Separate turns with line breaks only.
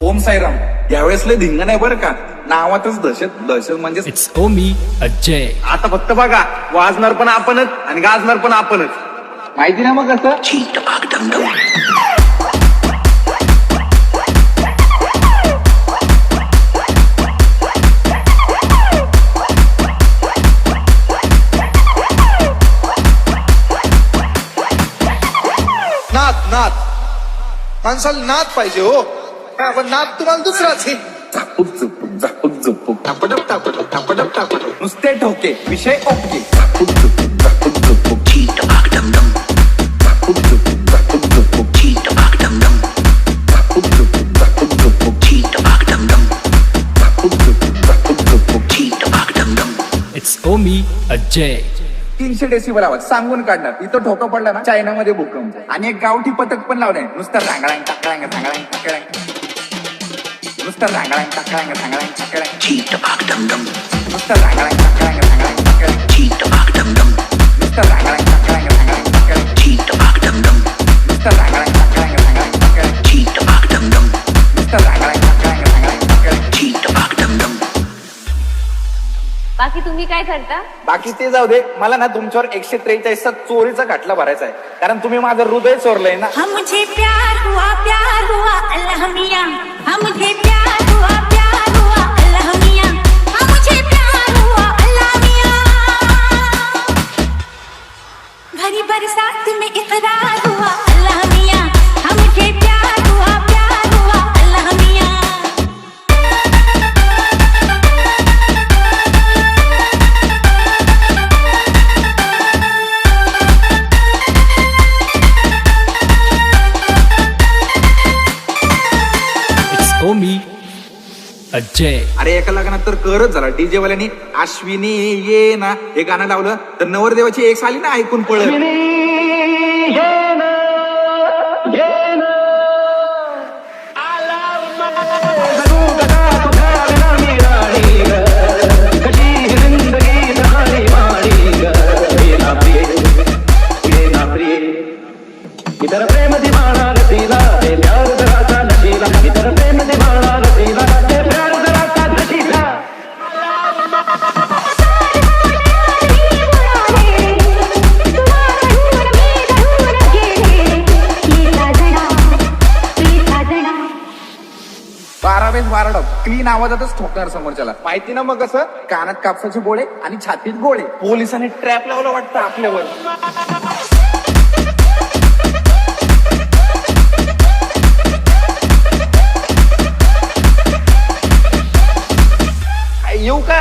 ओम साईराम. यावेळेस लय धिंग नाही बरं का, नावातच दहशत. दहशत म्हणजे
It's Omi Ajay.
आता फक्त बघा, वाजणार पण आपणच आणि गाजणार पण आपणच.
माहिती ना मग कसं.
नात नात माणसाला नात पाहिजे हो. हा, पण नात तुम्हाला दुसराच आहे.
झापूक झुपूक झापूक झुपूक
टापडप टापडप टापडप टापडप.
नुसते ठोके विषय ओके. झापूक झुपूक झापूक झुपूक झापूक झुपूक झापूक झुपूक झापूक झुपूक झापूक झुपूक झापूक झुपूक.
It's Omi Ajay.
300 डेसिबल आवाज सांगून काढणार. इथं ठोका पडला ना चायनामध्ये भूकंप. आणि एक गावठी पथक पण लावलंय. नुसतं रांगळांग टाकळांग सांगळांग टाकळांग. नुसतं रांगळांग टाकळांग सांगळांग टाकळांग. नुसतं रांगळांग टाकळांग सांगळांग टाकळांग. नुसतं रांगळांग टाकळांग सांगळांग टाकळांग. नुसतं रांगळांग टाकळांग सांगळांग टाकळांग. नुसतं रांगळांग टाकळांग सांगळांग टाकळांग.
बाकी तुम्ही काय करता?
बाकी ते जाऊ दे, मला ना तुमच्यावर 143चा चोरीचा खटला भरायचा आहे. कारण तुम्ही माझं हृदय चोरलंय ना.
हम मुझे प्यार हुआ अल्लाह मियां. हम मुझे प्यार हुआ अल्लाह मियां. हम मुझे प्यार हुआ अल्लाह मियां. भरी बरसात में इकरार हुआ अल्लाह मियां. हम मुझे प्यार हुआ अल्लाह मियां.
It's Omi Ajay.
अरे एका लग्नात तर करच झाला. डीजे वाल्यानी अश्विनी ये ना हे गाणं लावलं तर नवरदेवाची एक साली ना ऐकून पळत.
इतर प्रेम दिवाणा रसीला ते प्यार जरासा नशीला. इतर प्रेम दिवाणा रसीला ते प्यार जरासा नशीला.
बारा क्लीन आवाजातच ठोकणार समोरच्याला. माहिती ना मग कसं. कानात कापसाचे गोळे आणि छातीत गोळे. पोलिसांनी ट्रॅप लावलं वाटतं आपल्यावर. येऊ का?